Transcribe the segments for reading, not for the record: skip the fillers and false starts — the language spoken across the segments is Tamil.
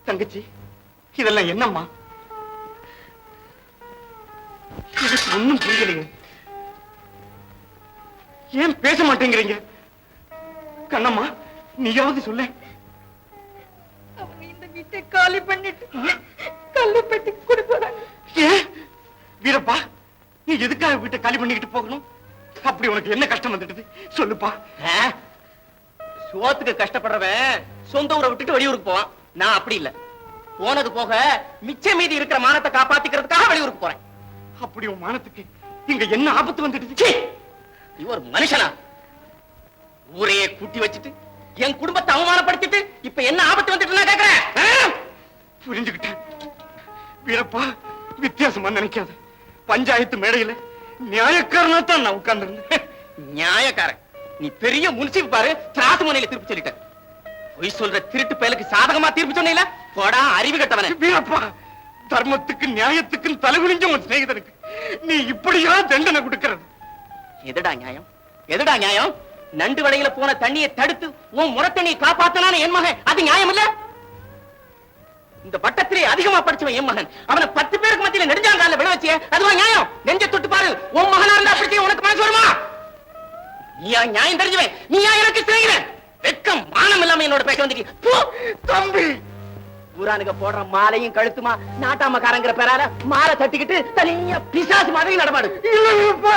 தங்கச்சி, இதெல்லாம் என்னம்மா? எனக்கு ஒண்ணும் புரியலைங்க. ஏன் பேச மாட்டேங்கிறீங்க? கண்ணம்மா, நீயாவது சொல்ல. அவங்க இந்த வீட்டை காலி பண்ணிட்டு கல்லுப்பட்டி கொடுப்பாங்க. ஏன் வீரப்பா, நீ எதுக்காக வீட்டை காலி பண்ணிக்கிட்டு போகணும்? அப்படி உனக்கு என்ன கஷ்டம் வந்துடுது சொல்லுப்பா. சோத்துக்கு கஷ்டப்படுறவன் சொந்த ஊரை விட்டுட்டு வெளியூருக்கு போவான். நான் அப்படி இல்ல. போனது போக மிச்ச மீதி இருக்கிற மானத்தை காப்பாத்திக்கிறதுக்காக வெளியூருக்கு போறேன். அப்படி உன் மானத்துக்கு இங்க என்ன ஆபத்து வந்துடுச்சு? நீ ஒரு மனுஷனா? ஊரையே கூட்டி வச்சுட்டு என் குடும்பத்தை அவமானப்படுத்திட்டு இப்ப என்ன ஆபத்து வந்துட்டு நான் கேக்குறேன். புரிஞ்சுக்கிட்டேன் வீரப்பா. வித்தியாசமா நினைக்காத. பஞ்சாயத்து மேடையில நியாயக்காரனா தான் நான் உட்கார்ந்திருந்தேன். நியாயக்காரன்? நீ பெரிய முன்சிப் பாரு, திராசு முனையில திருப்பி சொல்லிட்ட. பொய் சொல்ற திருட்டு பயலுக்கு சாதகமா தீர்ப்பு சொன்னீங்களா? போடா அறிவு கட்டவனே. வீரப்பா, தர்மத்துக்கு நியாயத்துக்கும் தலைகுனிஞ்ச உன் சிநேகிதனுக்கு நீ இப்படியா தண்டனை கொடுக்கிறது? எதுடா நியாயம்? எதுடா நியாயம்? நண்டு வலையில போன தண்ணியை தடுத்து உன் முறத்தண்ணியை காப்பாத்தனான என் மகன், அது நியாயம் இல்ல? இந்த வட்டத்திலே அதிகமா படிச்சவன் என் மகன், அவனை 10 பேருக்கு மத்தியில நெடுஞ்சாங்கால விட வச்சிய, அதுவா நியாயம்? நெஞ்ச தொட்டு பாரு, உன் மகனா இருந்தா அப்படி உனக்கு மனசு வருமா? நீயா நியாயம் தெரிஞ்சவன்? நீயா எனக்கு சிநேகிதன்? வெக்கம் மானம் இல்லாம என்னோட பேச வந்துட்டு தம்பி. ஊரானுங்க போடுற மாலையும் கழுத்துமா நாட்டாமக்காரங்கிற பேரால மாலை தட்டிக்கிட்டு தனியா பிசாசு மாதிரி நடமாடு. இல்லப்பா,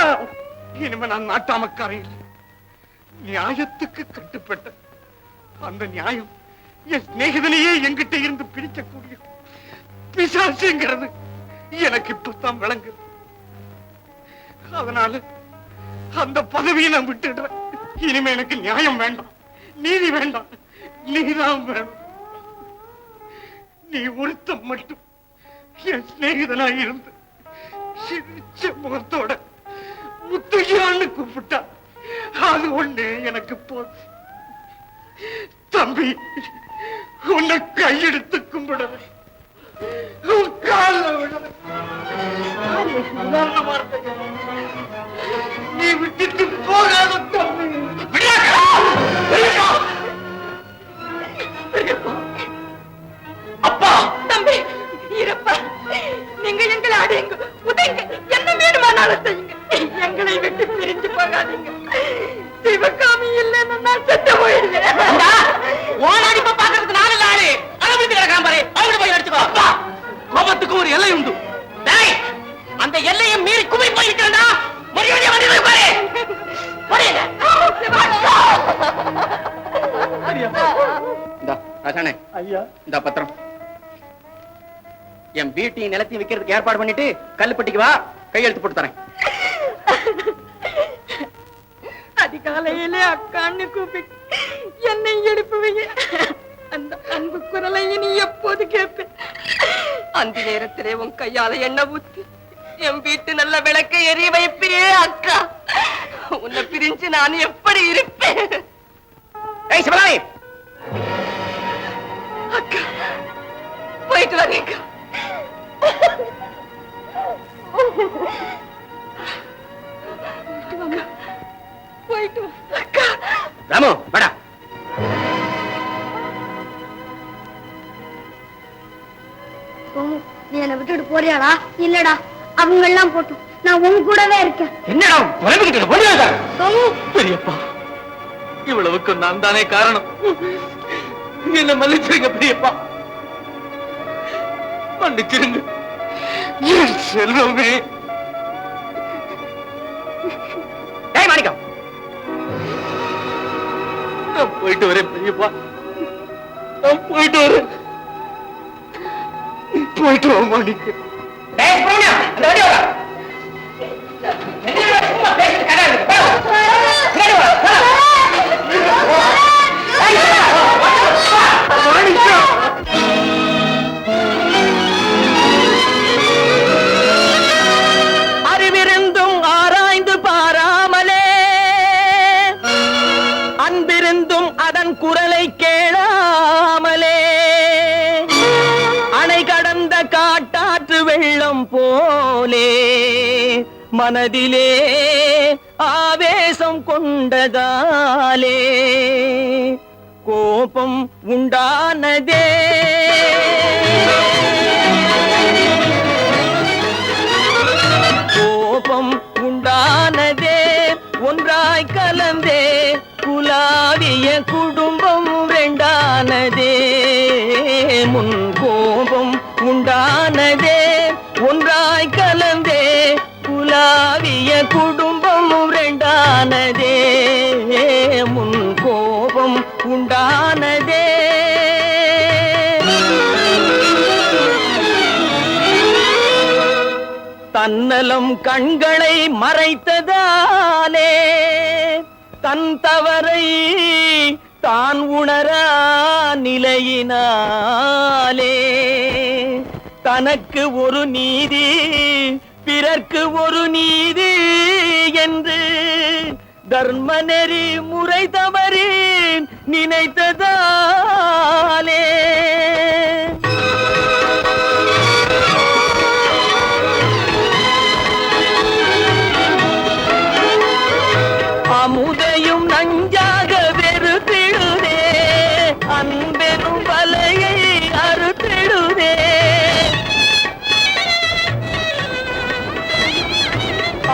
இனிமே நான் நாட்டாமக்காரன் இல்லை. நியாயத்துக்கு கட்டுப்பட்ட அந்த நியாயம் என் சிநேகிதனையே என்கிட்ட இருந்து பிரிக்கக்கூடிய பிசாசுங்கிறது எனக்கு இப்பதான் விளங்குது. அதனால அந்த பதவியை நான் விட்டுடுறேன். இனிமே எனக்கு நியாயம் வேண்டாம், நீதி வேண்டாம், நீதான் வேணும். நீ ஒருத்தம் மட்டும் என் சிநேகிதனா இருந்து சிரிச்ச முகத்தோட முத்தையான்னு கூப்பிட்டா அது ஒண்ணு எனக்கு போதும். தம்பி, உன்னை கையெடுத்து கும்பிடுறேன், உன் காலில் விடுறேன். நீ விட்டுட்டு போகாத தம்பி. அப்பா, தம்பி, ஈரப்பா, நீங்க எங்களை அடையுங்க, உதைங்க, என்ன வேணுமானாலும் செய்யுங்க. எங்களை விட்டு பிரிஞ்சு போகாதீங்க. சிவகாமி இல்லைன்னு நான் செத்து போயிடுவேன். ஓனாடிப்ப பாக்கிறதுக்கு நாலு நாளு அளவுக்கு கிடக்காம பாரு, அவங்க போய் அடிச்சுக்கோ. அப்பா, கோபத்துக்கு ஒரு எல்லை உண்டு. அந்த எல்லையை மீறி குமி போயிருக்கிறா. மரியாதை வந்து போய் பாரு. ஐயா, இந்த பத்திரம் என் வீட்டையும் நிலத்தையும் விற்கிறதுக்கு ஏற்பாடு பண்ணிட்டு கல்லுப்பட்டிக்கு வா, கையெழுத்து போட்டு தரேன். அதிகாலையிலே அக்கான்னு கூப்பிட்டு என்னை எழுப்புவீங்க. அந்த அன்பு குரலை நீ எப்போது கேட்பேன்? அந்த நேரத்திலே உன் கையால எண்ணெய் ஊத்தி என் வீட்டு நல்ல விளக்கை எரிய வைப்பே. அக்கா, உன்னை பிரிஞ்சு நான் எப்படி இருப்பேன்? அக்கா, போயிட்டு வரேங்க. போயிட்டு அக்கா. ராமு, வாடா. நீ என்னை விட்டுட்டு போறியாடா? இல்லடா, அவங்க எல்லாம் போட்டும் நான் உன் கூடவே இருக்கேன். என்னடா புலம்பிக்கிட்டு போறியாடா? பெரியப்பா, இவ்வளவுக்கு நான் தானே காரணம். என்ன மன்னிச்சிருங்க பெரியப்பா, மன்னிச்சிருங்க. என் செல்வமே. டேய் மாணிக்கம், நான் போயிட்டு வரேன் பெரியப்பா, நான் போயிட்டு வரேன். போயிட்டு வா மாணிக்கம். டேய் போடா, அந்த வண்டி வா. என்னடா சும்மா பேசிட்டு கடாது? சரி வா. அறிவிருந்தும் ஆராய்ந்து பாராமலே, அன்பிருந்தும் அதன் குரலை கேளாமலே, அணை கடந்த காட்டாற்று வெள்ளம் போலே மனதிலே ஆவேசம் கொண்டதாலே கோபம் உண்டானதே. கோபம் உண்டானதே ஒன்றாய் கலந்தே குலாவிய குடும்பம் ரெண்டானதே முன் கோபம் உண்டானதே ஒன்றாய் கலந்தே குலாவிய குடும்பம் ரெண்டானதே முன் கோபம் உண்டானதே தன்னலம் கண்களை மறைத்ததாலே தன் தவறை தான் உணரா நிலையினாலே தனக்கு ஒரு நீதி பிறர்க்கு ஒரு நீதி என்று தர்ம நெறி முறை தவறி நினைத்ததாலே அமுதையும் நஞ்சாக வெறுத்திடுதே அன்பெனும் வலையை அறுத்திடுதே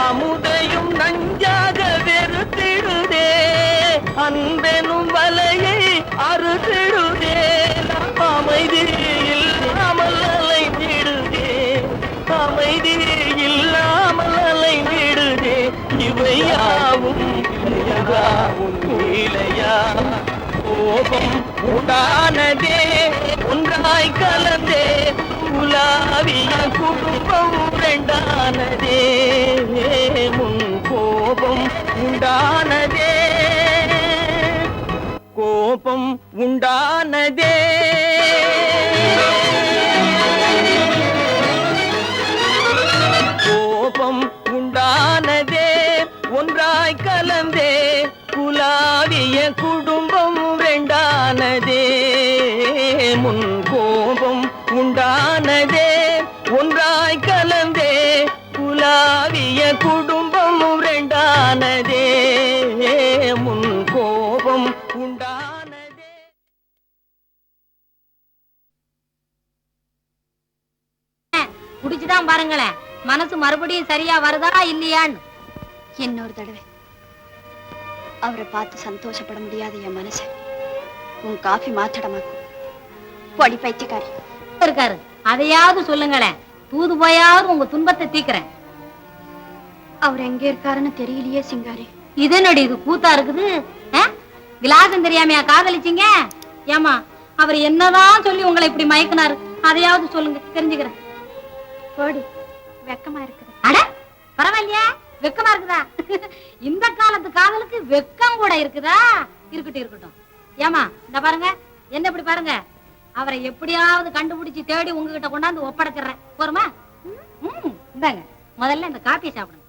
அமுதையும் நஞ்சாக வெறுத்திடுதே அன்பெனும் வலையை அறுத்திடுதே அமைதி இல்லாமல் அலைந்திடுதே அமைதி இல்லாமல் அலைந்திடுதே இவை யாவும் இளையா கோபம் உண்டானதே ஒன்றாய் கலந்தே உலாவிய குடும்பம் ரெண்டானதே முன் கோபம் உண்டானதே கோபம் உண்டானதே கோபம் உண்டானதே ஒன்றாய் கலந்தே குலாவிய குடும்பம் ரெண்டானதே முன் கோபம் உண்டானதே ஒன்றாய் கலந்தே குலாவிய குடும்பம் ரெண்டானதே முன் கோபம் உண்டானதே. குடிச்சுதான் பாருங்களேன், மனசு மறுபடியும் சரியா வருதா இல்லையான்னு. இன்னொரு தடவை அவரை பார்த்து சந்தோஷப்பட முடியாத என் மனசு உன் காஃபி மாத்தடமாக்கும். பொடி பைத்தியக்காரி இருக்காரு, அதையாவது சொல்லுங்களேன், தூது போயாவது உங்க துன்பத்தை தீக்கிறேன். அவர் எங்க இருக்காருன்னு தெரியலையே சிங்காரி. இது என்னடி இது கூத்தா இருக்குது? விலாசம் தெரியாமையா காதலிச்சீங்க? ஏமா அவர் என்னதான் சொல்லி உங்களை இப்படி மயக்கினாரு, அதையாவது சொல்லுங்க, தெரிஞ்சுக்கிறேன். போடி, வெக்கமா இருக்குது. அட பரவாயில்லையா, வெக்கமா இருக்குதா? இந்த காலத்து காதலுக்கு வெக்கம் கூட இருக்குதா? இருக்கட்டும் இருக்கட்டும். ஏமா இந்த பாருங்க, என்ன இப்படி பாருங்க, அவரை எப்படியாவது கண்டுபிடிச்சு தேடி உங்ககிட்ட கொண்டாந்து ஒப்படைச்சிடுறேன். போருமா? இந்தாங்க, முதல்ல இந்த காப்பியை சாப்பிடுங்க.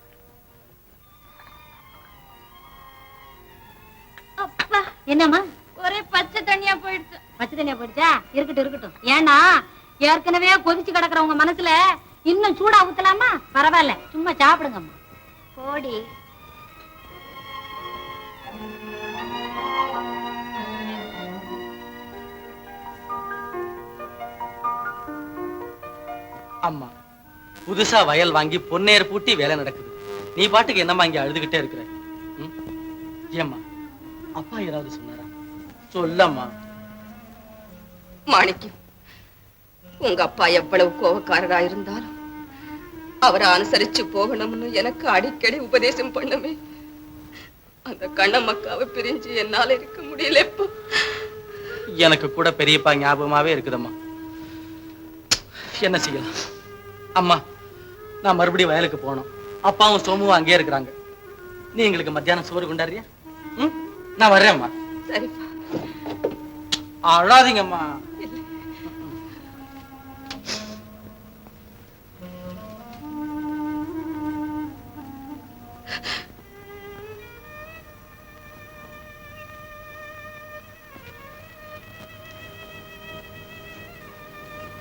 அப்பா, என்னம்மா ஒரே பச்சை தண்ணியா போயிடுச்சு. பச்சை தண்ணியா போயிடுச்சா? இருக்கட்டும் இருக்கட்டும். ஏன்னா ஏற்கனவே கொதிச்சு கிடக்குறவங்க மனசுல இன்னும் சூடா ஊத்தலாமா? பரவாயில்ல, சும்மா சாப்பிடுங்கம்மா. போடி. அம்மா, புதுசா வயல் வாங்கி பொன்னேர் பூட்டி வேலை நடக்குது. நீ பாட்டுக்கு என்னம்மா இங்க அழுதுகிட்டே இருக்கிற? ஏம்மா, அப்பா ஏதாவது சொன்னாரா? சொல்லம்மா. மாணிக்கம், உங்க அப்பா எவ்வளவு கோபக்காரரா இருந்தாலும் அவரை அனுசரிச்சு போகணும்னு எனக்கு அடிக்கடி உபதேசம் பண்ணுமே. அந்த கண்ணம்மக்காவை பிரிஞ்சு என்னால இருக்க முடியல. இப்போ எனக்கு கூட பெரியப்பா ஞாபகமாவே இருக்குதம்மா. என்ன செய்யலாம்? அம்மா, நான் மறுபடியும் வயலுக்கு போகணும். அப்பாவும் சோமுவும் அங்கேயே இருக்கிறாங்க. நீ எங்களுக்கு மத்தியானம் சோறு கொண்டாடுறியா? நான் வர்றேன்ம்மா. சரிப்பா. அழாதீங்கம்மா.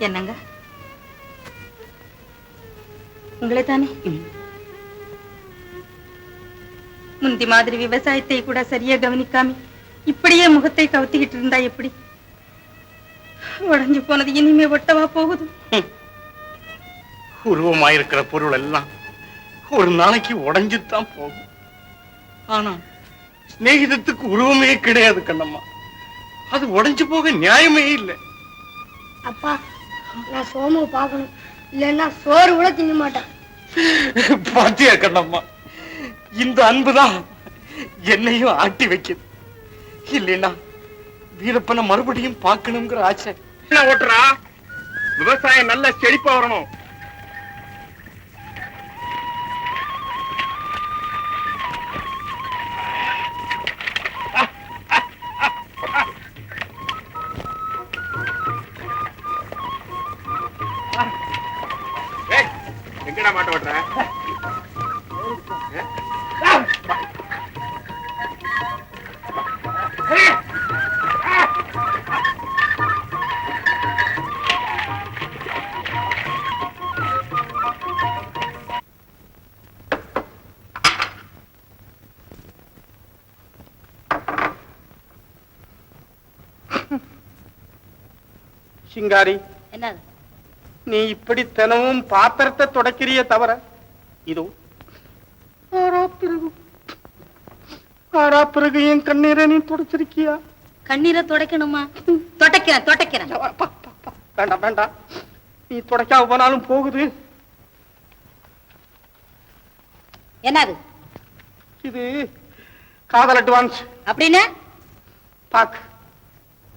என்னங்க, உங்களை தானே? முந்தி மாதிரி விவசாயத்தை கூட சரியா கவனிக்காம இப்படியே முகத்தை கவுத்திக்கிட்டு இருந்தா எப்படி? உடைஞ்சு போனது இனிமே ஒட்டவா போகுது? உருவமாயிருக்கிற பொருள் எல்லாம் ஒரு நாளைக்கு உடைஞ்சுதான் போகும். ஆனா சிநேகிதத்துக்கு உருவமே கிடையாது கண்ணம்மா. அது உடைஞ்சு போக நியாயமே இல்லை. அப்பா, நான் சோமுவை பார்க்கணும், இல்லைன்னா சோறு கூட திங்க மாட்டேன். பாத்தியா கண்ணம்மா, இந்த அன்புதான் என்னையும் ஆட்டி வைக்குது. இல்லைன்னா வீரப்பனை மறுபடியும் பார்க்கணுங்கிற ஆசை. என்ன ஓட்டுறா, விவசாயம் நல்ல செழிப்பா வரணும். எங்கடா மாட்ட ஓட்டுற? சிங்காரி, என்னது? நீ இப்படி தினமும் பாத்திரத்தை துடைக்கிறிய தவிர இதோ பிறகு என் கண்ணீரை நீ துடைச்சிருக்கியா? கண்ணீரை துடைக்கணுமா? தொடைக்கிறேன். வேண்டாம் வேண்டாம், நீ துடைக்காம போனாலும் போகுது. என்னது இது? காதல் அட்வான்ஸ். அப்படின்னு? பாக்கு.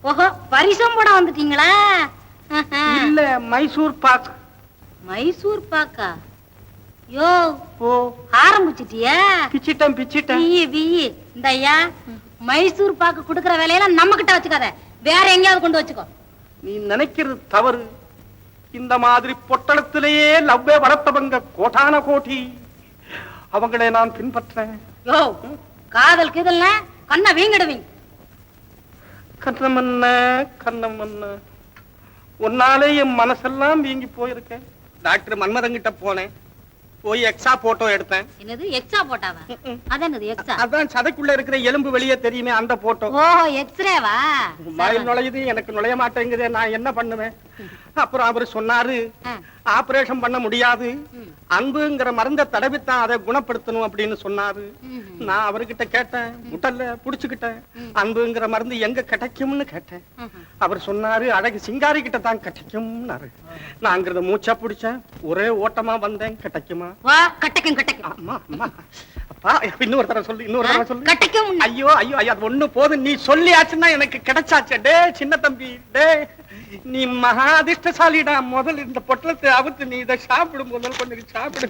ஓஹோ, பரிசம் போட வந்துட்டீங்களா? இல்ல, மைசூர் பாக்கு. மைசூர் பாக்கா? யோ, ஓ, ஆரம்பிச்சிட்டியா? பிச்சிட்டம். வியி இந்த ஐயா, மைசூர் பாக்கு குடுக்கற வேலையெல்லாம் நம்ம கிட்ட வச்சுக்காத, வேற எங்கேயாவது கொண்டு வச்சுக்கோ. நீ நினைக்கிறது தவறு. இந்த மாதிரி பொட்டணத்திலேயே லவ்வே வளர்த்தவங்க கோட்டான கோட்டி, அவங்களை நான் பின்பற்றேன். யோ, காதல் கீதல்னா கண்ணை வீங்கிடுவீங்க. கண்ணமன்ன உன்னாலே என் மனசெல்லாம் வீங்கி போயிருக்கேன். டாக்டர் மன்மதங்கிட்ட போனேன், போய் எக்ஸா போட்டோ எடுத்தேன். என்னது எக்ஸா போட்டாவா? அதான் எக்ஸா. அதான் சதைக்குள்ள இருக்கிற எலும்பு வெளியே தெரியுமே, அந்த போட்டோ. ஓஹோ, எக்ஸ்ரேவா? வாயில் நுழையுது, எனக்கு நுழைய மாட்டேங்குதே, நான் என்ன பண்ணுவேன்? அப்புறம் அவர் சொன்னாரு, ஆபரேஷன் பண்ண முடியாது, அன்புங்கிற மருந்தை தடவித்தான் அதை குணப்படுத்தணும் அப்படின்னு சொன்னாரு. நான் அவர்கிட்ட கேட்டேன், முட்டல்ல புடிச்சுக்கிட்டேன், அன்புங்கிற மருந்து எங்க கிடைக்கும்னு கேட்டேன். அவர் சொன்னாரு, அழகு சிங்காரி கிட்ட தான் கிடைக்கும்னாரு. நாங்கிறத மூச்சா பிடிச்சேன், ஒரே ஓட்டமா வந்தேன். கிடைக்குமா? கிடைக்கும். அம்மா அம்மா, அப்பா, இன்னொரு தடவை சொல்லு. கிடைக்கும். ஐயோ, அது ஒண்ணு போதும், நீ சொல்லியாச்சுன்னா எனக்கு கிடைச்சாச்சு. டே சின்ன தம்பி, டே நீ மகா அதிர்ஷ்டசாலிடா. முதல் இந்த பொட்டலத்தை அவுத்து நீ இதை சாப்பிடு, முதல் கொஞ்சம் சாப்பிடு.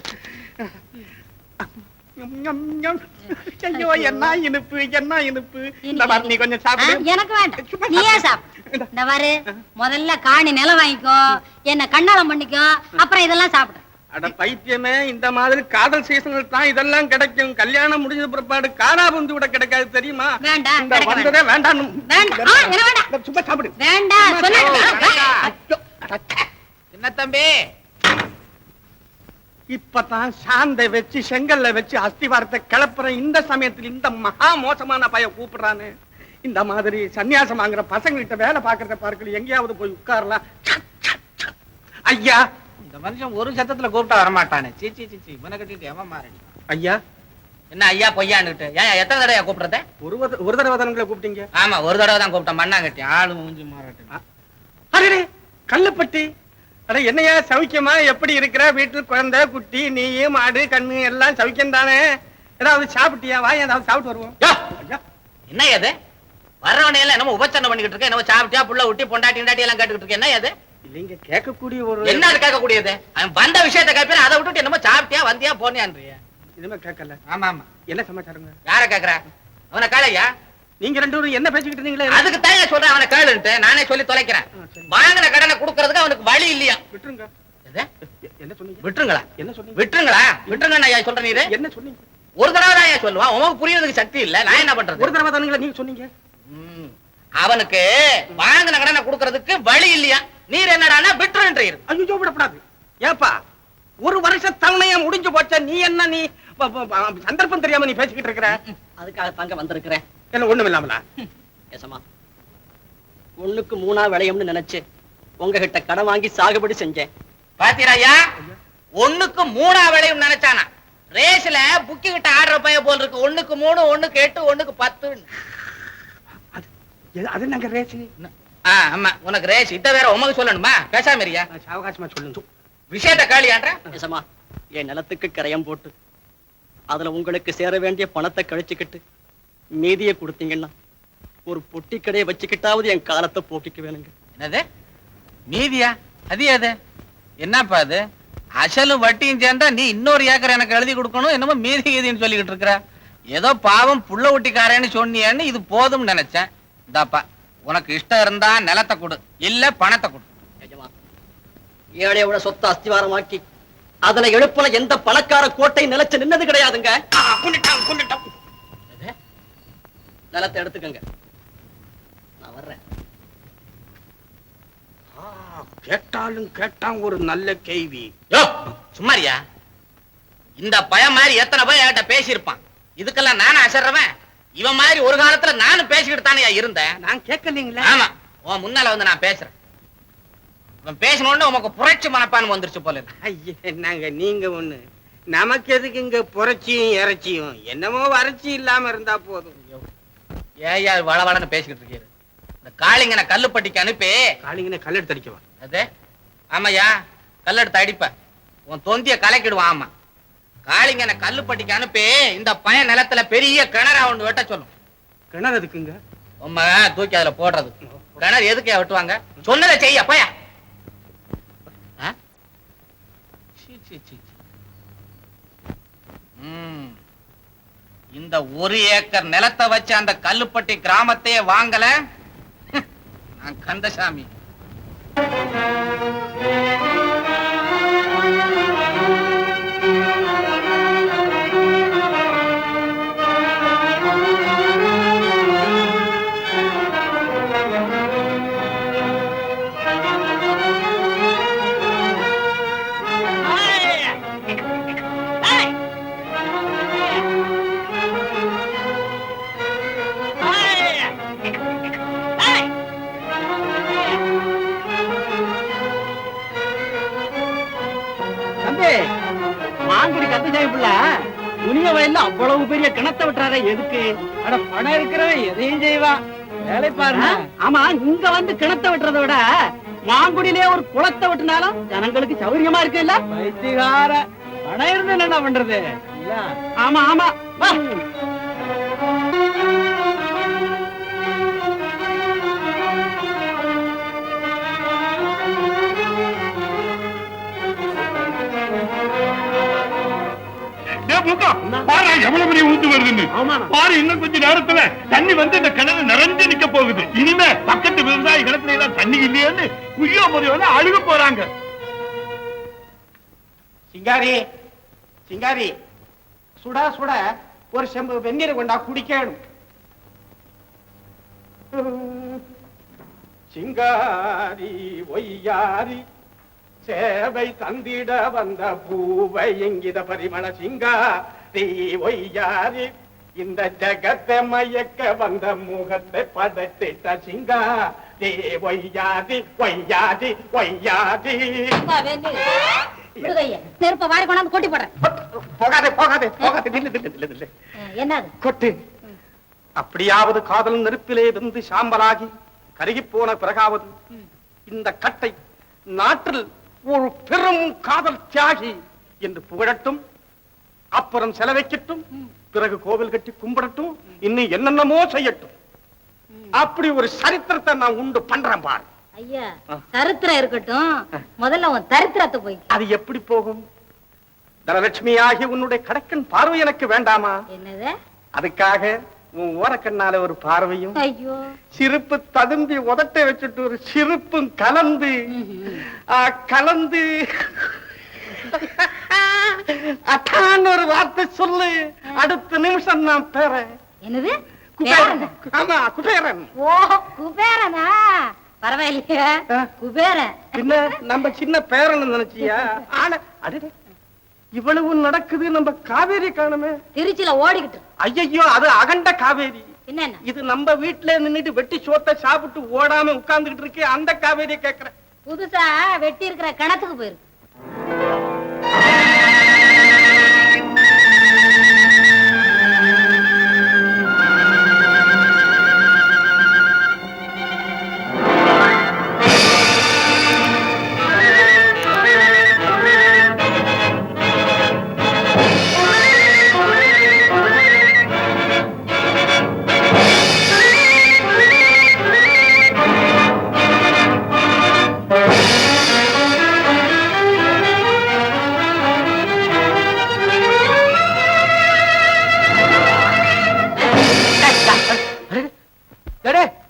ஐயோ, என்ன இனிப்பு. இந்த மாதிரி நீ கொஞ்சம் சாப்பிடு. எனக்கு வேண்டாம், நீயே சாப்பிடு. இந்த பாரு, முதல்ல காணி நிலம் வாங்கிக்கோ, என்ன கண்ணாலம் பண்ணிக்கோ, அப்புறம் இதெல்லாம் சாப்பிடு. அட பைத்தியமே, இந்த மாதிரி காதல் சீசனில் தான் இதெல்லாம் கிடைக்கும். கல்யாணம் முடிஞ்ச பிற்பாடு காரா புந்து கூட கிடைக்காது, தெரியுமா? வேண்டாம், வந்ததே வேண்டாம். சும்மா சாப்பிடு. வேண்டாம் என்ன தம்பி, இப்பதான் சாந்தை வச்சு செங்கல்ல வச்சு அஸ்திவாரத்தை கிளப்புற இந்த சமயத்தில் இந்த மகா மோசமான பைய கூப்பிடுறானு. இந்த மாதிரி சன்னியாசம் வாங்குற பசங்கள்கிட்ட வேலை பாக்குறத பார்க்கல, எங்கேயாவது போய் உட்காரலாம். ஐயா, இந்த மனுஷன் ஒரு சத்தத்துல கூப்பிட்டா வரமாட்டானே. சீச்சி இவனை கட்டிட்டு எவன் மாறடி. ஐயா, என்ன ஐயா பொய்யான்னுட்டு? ஏன் எத்தனை தடவை கூப்பிடுறத? ஒரு தடவை தானே கூப்பிட்டீங்க? ஆமா, ஒரு தடவை தான் கூப்பிட்டேன். மண்ணா கட்டி ஆளு மூஞ்சி மாறட்டு. அரே கள்ளப்பட்டி, அட என்னையா சௌக்கியமா? எப்படி இருக்கிற? வீட்டில் குழந்தை குட்டி, நீயே மாடு கண்ணு எல்லாம் சௌக்கியம் தானே? ஏதாவது சாப்பிட்டியா? வா, ஏதாவது சாப்பிட்டு வருவோம். என்ன ஏது? வர்றவனே எல்லாம் என்னமோ உபச்சரணை பண்ணிக்கிட்டு இருக்க, என்னமோ சாப்பிட்டியா, புள்ள ஊட்டி பொண்டாட்டி எல்லாம் கேட்டுக்கிட்டு இருக்க. என்ன ஏது? இல்லைங்க, கேட்கக்கூடிய ஒரு என்ன கேட்கக்கூடியது? அவன் வந்த விஷயத்தை கேட்பேன், அதை விட்டுட்டு என்னமோ சாப்பிட்டியா வந்தியா போனியான்றிய. இதுமே கேட்கல. ஆமா ஆமா, என்ன சமாச்சாரங்க? யார கேக்குற? அவனை கேளையா? நீங்க ரெண்டு பேரும் என்ன பேசிக்கிட்டு இருந்தீங்களே? அதுக்கு தான் சொல்றேன், அவனை கேளுன்ட்டு நானே சொல்லி தொலைக்கிறேன். வாங்கின கடனை கொடுக்கறதுக்கு அவனுக்கு வழி இல்லையா? விட்டுருங்க. என்ன சொன்னீங்க? விட்டுருங்களா? என்ன சொன்னீங்க? விட்டுருங்க ஐயா சொல்ற. நீரு என்ன சொன்னீங்க? ஒரு தடவை தான் ஐயா சொல்லுவான், உனக்கு புரியறதுக்கு சக்தி இல்ல. நான் என்ன பண்றது? ஒரு தடவை தானுங்களா நீங்க சொன்னீங்க? அவனுக்கு வாங்கின கடனை கொடுக்கறதுக்கு வழி இல்லையா? நீர் என்னடானா விட்டுருன்றீர். ஐயோ, விடப்படாது. ஏப்பா, ஒரு வருஷம் தவணையா முடிஞ்சு போச்சா, நீ என்ன நீ சந்தர்ப்பம் தெரியாம நீ பேசிக்கிட்டு இருக்கிற? அதுக்காக தாங்க வந்திருக்கிறேன். என்ன ஒண்ணும் இல்லாமலா? ஏசமா, ஒண்ணுக்கு 3 விளையும்னு நினைச்சேன். உங்ககிட்ட கடன் வாங்கி சாகுபடி செஞ்சேன். பாத்தீராயா, 1க்கு 3 விளையும் நினைச்சானா? ரேஸ்ல புக்கி கிட்ட ஆடுற பைய போல் இருக்கு. 1க்கு 3, 1க்கு 8, 1க்கு 10. அது நாங்க ரேச்சு. ஆமா, உனக்கு ரேஸ். இத வேற உமக்கு சொல்லணுமா? பேசாம இருயா. அவகாசமா சொல்லுங்க. விஷயத்த காளியான்ற நிஜமா என் நிலத்துக்கு கரையம் போட்டு அதுல உங்களுக்கு சேர வேண்டிய பணத்தை கழிச்சுக்கிட்டு மீதியை கொடுத்தீங்கன்னா ஒரு பொட்டி கடையை வச்சுக்கிட்டாவது என் காலத்தை போக்கிக்க வேணுங்க. என்னது மீதியா? அது ஏது? என்னப்பா அது? அசலும் வட்டியும் சேர்ந்தா நீ இன்னொரு ஏக்கர் எனக்கு எழுதி கொடுக்கணும், என்னமோ மீதி கீதின்னு சொல்லிக்கிட்டு இருக்கிற. ஏதோ பாவம் புள்ள ஒட்டிக்காரன்னு சொன்னியன்னு இது போதும் நினைச்சேன். இதாப்பா, உனக்கு இஷ்டம் இருந்தா நிலத்தை கொடு, இல்ல பணத்தை கொடு. ஏழையோட சொத்தை அஸ்திவாரமாக்கி அதுல எழுப்புல எந்த பணக்கார கோட்டை நிலைச்சு நின்னது கிடையாதுங்க. நிலத்தை எடுத்துக்கங்க, நான் வர்றேன். கேட்டாலும் கேட்டான் ஒரு நல்ல கேள்வி. யோ சும்மாரியா, இந்த பையன் மாதிரி எத்தனை பேர் என்கிட்ட பேசியிருப்பான். இதுக்கெல்லாம் நானும் அசர்றவன். இவன் மாதிரி ஒரு காலத்துல நானும் பேசிக்கிட்டு தானே இருந்தேன். நான் கேட்கலீங்களா? ஆமா, உன் முன்னால வந்து நான் பேசுறேன். இவன் பேசணும்னு உனக்கு புரட்சி மனப்பான்மை வந்துருச்சு போல இருக்கு. ஐயே, நாங்க நீங்க ஒண்ணு, நமக்கு எதுக்கு இங்க புரட்சியும் இறைச்சியும்? என்னமோ வறட்சி இல்லாம இருந்தா போதும். ஏயா வளவளன்னு பேசிக்கிட்டு இருக்கீரு? இந்த காளிங்கனை கல்லுப்பட்டிக்கு அனுப்பி. காளிங்கனை கல்லெடுத்து அடிக்கவா? அது ஆமாயா, கல்லெடுத்து அடிப்ப, உன் தொந்திய கலக்கிடுவான். ஆமா, காளிங்கனை கல்லுப்பட்டிக்கு அனுப்பி இந்த பையன் நிலத்துல பெரிய கிணறா ஒண்ணு வெட்ட சொல்லும். கிணறு எதுக்குங்க? உம்மா தூக்கி அதுல போடுறது. கிணறு எதுக்கு வெட்டுவாங்க? சொன்னதை செய்ய பையா. இந்த 1 ஏக்கர் நிலத்தை வச்சு அந்த கல்லுப்பட்டி கிராமத்தையே வாங்கல நான் கந்தசாமி. மாங்குடி கந்தசாமி பிள்ளை துணிய வயல்ல அவ்வளவு பெரிய கிணத்தை விட்டுறாரு எதுக்கு? அட பணம் இருக்கிறவன் எதையும் செய்வான். வேலை பாரு. ஆமா, இங்க வந்து கிணத்தை விட்டுறதை விட மாங்குடியிலே ஒரு குளத்தை விட்டுனாலும் ஜனங்களுக்கு சௌரியமா இருக்கு இல்ல? வைத்திகார பணம் இருந்து என்ன பண்றது? ஆமா ஆமா. பாரு எவ்வளவு பெரிய ஊத்து வருதுன்னு. பாரு, இன்னும் கொஞ்ச நேரத்துல தண்ணி வந்து இந்த கிணறு நிறைஞ்சு நிக்க போகுது. இனிமே பக்கத்து விவசாய கிணத்துல எல்லாம் தண்ணி இல்லையேன்னு குய்யோ முறையோட அழுக போறாங்க. சிங்காரி, சிங்காரி, சுடா சுட ஒரு செம்பு வெந்நீர் கொண்டா குடிக்கணும். சிங்காரி ஒய்யாரி சேவை தந்திட வந்த பூவை எங்கித பரிமள சிங்காரி ஒய்யாரி இந்த ஜகத்தை மயக்க வந்த முகத்தை படைத்திட்ட சிங்காரி ஒய்யாரி ஒய்யாரி ஒய்யாரி. நெருப்ப வாரி கொண்டாந்து கொட்டி போடுறேன். போகாதே போகாதே போகாதே, நில்லு நில்லு நில்லு நில்லு. என்னது? கொட்டு. அப்படியாவது காதல் நெருப்பிலே வந்து சாம்பலாகி கருகி போன பிறகாவது இந்த கட்டை நாட்டில் ஒரு பெரும் காதல் தியாகி என்று புகழட்டும், அப்புறம் செலவைக்கட்டும், பிறகு கோவில் கட்டி கும்பிடட்டும், இன்னும் என்னென்னமோ செய்யட்டும். அப்படி ஒரு சரித்திரத்தை நான் உண்டு பண்றேன் பாரு. ஐயா, சரித்திரம் இருக்கட்டும், முதல்ல உன் தரித்திரத்தை போய். அது எப்படி போகும்? தனலட்சுமி ஆகிய உன்னுடைய கடக்கன் பார்வை எனக்கு வேண்டாமா? என்னது? அதுக்காக உன் ஓரக்கண்ணால ஒரு பார்வையும், ஐயோ, சிரிப்பு ததும்பி உதட்டை வச்சுட்டு ஒரு சிரிப்பும் கலந்து கலந்து அட்டான்னு ஒரு வார்த்தை சொல்லு, அடுத்த நிமிஷம் நான் பேரன். என்னது? குபேரன். ஆமா, குபேரன். ஓ, குபேரனா? பரவாயில்லையா? குபேரன். என்ன நம்ம சின்ன பேரன் நினைச்சியா? ஆனா அடே, இவ்வளவு நடக்குது, நம்ம காவேரி காணுமே. திருச்சியில ஓடிக்கிட்டு. ஐயோ, அது அகண்ட காவேரி. என்ன இது நம்ம வீட்டுல நின்னுட்டு வெட்டி சோத்தை சாப்பிட்டு ஓடாம உட்கார்ந்துகிட்டு இருக்கு, அந்த காவேரியை கேக்குறேன். புதுசா வெட்டி இருக்கிற கிணத்துக்கு போயிருக்கு.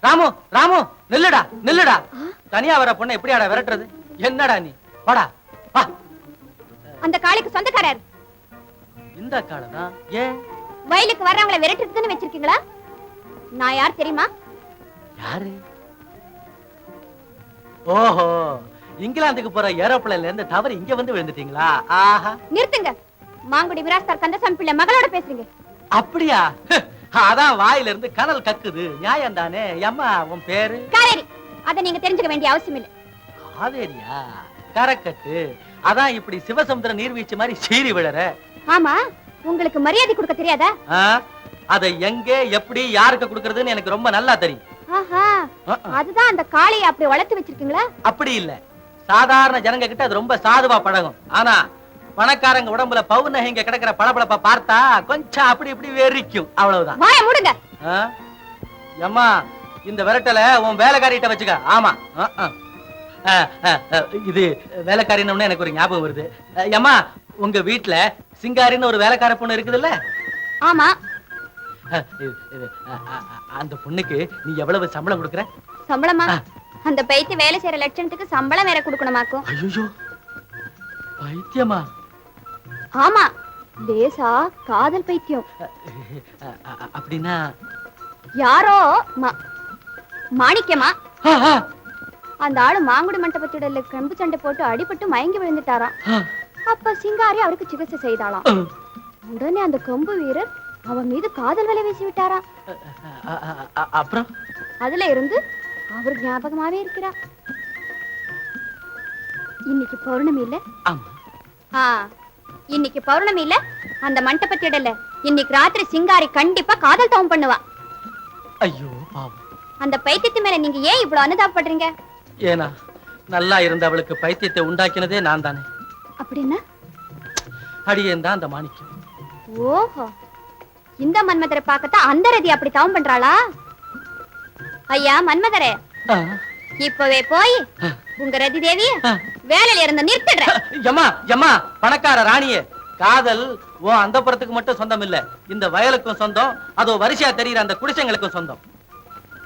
ராமு ராமு நில்லுடா நில்லுடா. தனியா வர பொண்ணை எப்படியாடா விரட்டுறது? என்னடா நீ வாடா வா. அந்த காளைக்கு சொந்தக்காரர் இந்த காலனா ஏன் வயலுக்கு வர்றவங்களை விரட்டுறதுன்னு வச்சிருக்கீங்களா? நான் யார் தெரியுமா? யாரு? ஓஹோ, இங்கிலாந்துக்கு போற ஏரோப்ளேன்ல இருந்து தவறு இங்க வந்து விழுந்துட்டீங்களா? ஆஹா, நிறுத்துங்க. மாங்குடி மிராஸ்தார் கந்தசாமி பிள்ளை மகளோட பேசுறீங்க. அப்படியா? அதான் வாயில இருந்து கனல் கக்குது. நியாயம் தானே. அம்மா உன் பேரு? காவேரி. அத நீங்க தெரிஞ்சுக்க வேண்டிய அவசியம் இல்ல. காவேரியா? கரக்கட்டு. அதான் இப்படி சிவசமுத்திர நீர்வீழ்ச்சி மாதிரி சீறி விழற. ஆமா, உங்களுக்கு மரியாதை கொடுக்க தெரியாதா? அதை எங்க எப்படி யாருக்கு கொடுக்கறதுன்னு எனக்கு ரொம்ப நல்லா தெரியும். ஆஹா, அதுதான் அந்த காளையை அப்படி வளர்த்து வச்சிருக்கீங்களா? அப்படி இல்ல, சாதாரண ஜனங்க கிட்ட அது ரொம்ப சாதுவா பழகும். ஆனா பணக்காரங்க உடம்புல பவுனஹிங்க கிடக்கிற பளபளப்ப பார்த்தா கொஞ்சம் அப்படி இப்படி வெறிக்கும், அவ்வளவுதான். வாய மூடுங்க. அம்மா, இந்த விரட்டல உன் வேலைக்காரிட்ட வச்சுக்க. ஆமா, இது வேலைக்காரின்னு எனக்கு ஒரு ஞாபகம் வருது. அம்மா, உங்க வீட்டுல சிங்காரின்னு ஒரு வேலைக்கார பொண்ணு இருக்குதுல்ல? ஆமா. அந்த பொண்ணுக்கு நீ எவ்வளவு சம்பளம் கொடுக்கற? சம்பளமா? அந்த பைத்திய வேலை செய்யற லட்சணத்துக்கு சம்பளம் வேற கொடுக்கணுமாக்கும். ஐயோ, பைத்தியமா? ஆமா, லேசா காதல் பைத்தியம். அப்படின்னா யாரோ மாணிக்கமா? அந்த ஆளு மாங்குடி மண்டபத்திடல கம்பு சண்டை போட்டு அடிபட்டு மயங்கி விழுந்துட்டாராம். அப்ப சிங்காரி அவருக்கு சிகிச்சை செய்தாளாம். உடனே அந்த கம்பு வீரர் அவன் மீது காதல் வலை வீசி விட்டாராம். அப்புறம் அதுல இருந்து அவர் ஞாபகமாவே இருக்கிறா. இன்னைக்கு பௌர்ணமி இல்ல? இன்னைக்கு பௌர்ணமி இல்ல? அந்த மண்டபத்திடல இன்னைக்கு ராத்திரி சிங்காரி கண்டிப்பா காதல் தவம் பண்ணுவா. ஐயோ பாவம். அந்த பைத்தியத்து மேல நீங்க ஏன் இவ்வளவு அனுதாபப்படுறீங்க? ஏனா நல்லா இருந்தவளுக்கு பைத்தியத்தை உண்டாக்கினதே நான் தானே. அப்படின்னா அடியேன் தான் அந்த மாணிக்கம். ஓஹோ, இந்த மன்மதரை பார்க்கத்தான் அந்த ரதி அப்படி தவம் பண்றாளா? ஐயா மன்மதரே, இப்பவே போய் உங்க ரதி தேவிய வேலையில இருந்து நிறுத்திடுறேன். யம்மா யம்மா, பணக்கார ராணியே, காதல் ஓ அந்த புறத்துக்கு மட்டும் சொந்தம் இல்ல, இந்த வயலுக்கும் சொந்தம், அதோ வரிசையா தெரியுற அந்த குடிசைங்களுக்கும் சொந்தம்.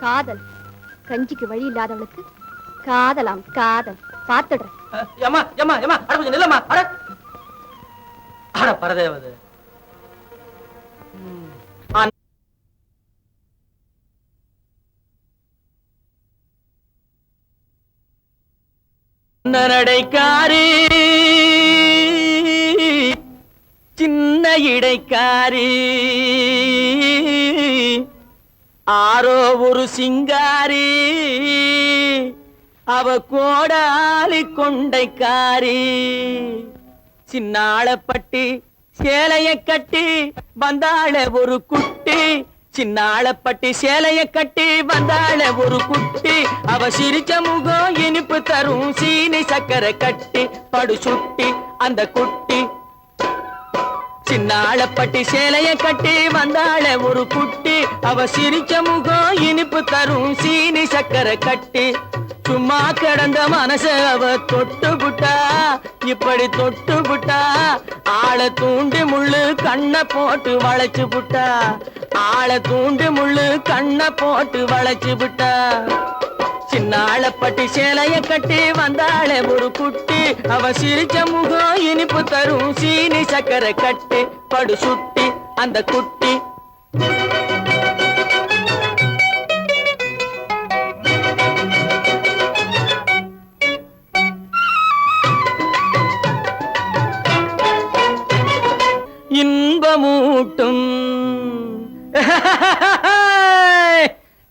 காதல் கஞ்சிக்கு வழி இல்லாதவளுக்கு காதலாம் காதல். பாத்துடுறேன். யம்மா யம்மா யம்மா, அட கொஞ்சம் நில்லம்மா. அட அட பரதேவதே. நடைக்காரி, சின்ன இடைக்காரி, ஆரோ ஒரு சிங்காரி, அவ கோடாலி கொண்டைக்காரி, சின்னாளப்பட்டி சேலைய கட்டி வந்தாள ஒரு குட்டி, சின்னாளப்பட்டி சேலைய கட்டி வந்தாள ஒரு குட்டி, அவ சிரிச்ச முகம் இனிப்பு தரும் சீனி சக்கரை கட்டி படு சுட்டி அந்த குட்டி. சின்னாளப்பட்டி சேலைய கட்டி வந்தாள ஒரு குட்டி, அவ சிரிச்ச முகம் இனிப்பு தரும் சீனி சக்கரை கட்டி, சும்மா கிடந்த மனச அவ தொட்டு புட்டா, இப்படி தொட்டு புட்டா, ஆளை தூண்டி முள்ளு கண்ணை போட்டு வளைச்சு புட்டா, ஆளை தூண்டி முள்ளு கண்ணை போட்டு வளைச்சு புட்டா. சின்னாளப்பட்டி சேலைய கட்டி வந்தாளே ஒரு குட்டி, அவ சிரிச்ச முகம் இனிப்பு தரும் சீனி சக்கரை கட்டி படு சுட்டி அந்த குட்டி. இன்பமூட்டும்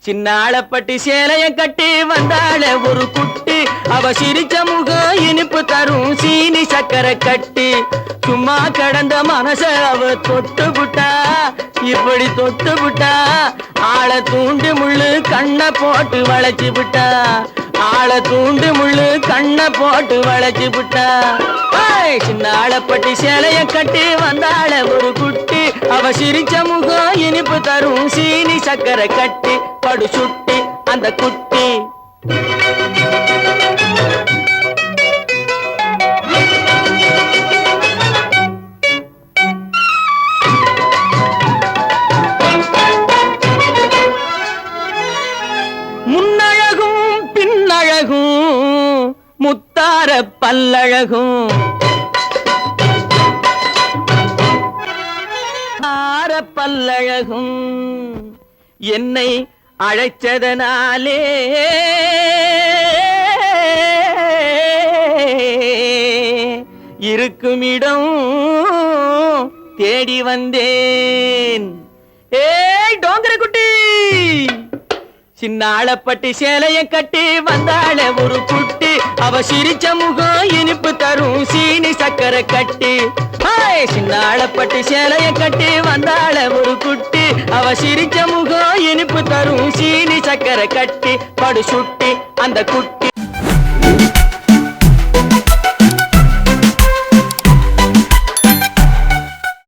சின்னாளப்பட்டி சேலைய கட்டி வந்தாள ஒரு குட்டி அவ சிரிச்ச முகம் இனிப்பு தரும் சீனி சக்கரை கட்டி சும்மா கடந்த மனச அவ தொட்டு புட்டா இப்படி தொட்டு புட்டா ஆள தூண்டு முள்ளு கண்ண போட்டு வளைச்சு விட்டா ஆள தூண்டு முள்ளு கண்ண போட்டு வளைச்சு விட்டா சின்னாளப்பட்டி சேலைய கட்டி வந்தாள ஒரு குட்டி அவ சிரிச்ச முகம் இனிப்பு தரும் சீனி சக்கரை கட்டி படு சுட்டி அந்த குட்டி முன்னழகும் பின்னழகும் முத்தார பல்லழகும் பல்லழகும் என்னை அழைச்சதனாலே இருக்குமிடம் தேடி வந்தேன். ஏய் டோங்கர குட்டி, சின்னாளப்பட்டி சேலைய கட்டி வந்தாள ஒரு குட்டி, அவ சிரிச்ச முகம் இனிப்பு தரும் சீனி சக்கரை கட்டி. சின்னாளப்பட்டி சேலைய கட்டி வந்தாள ஒரு குட்டி, அவ சிரிச்ச முகம் இனிப்பு தரும் சீனி சக்கரை கட்டி. படு சுட்டி அந்த குட்டி.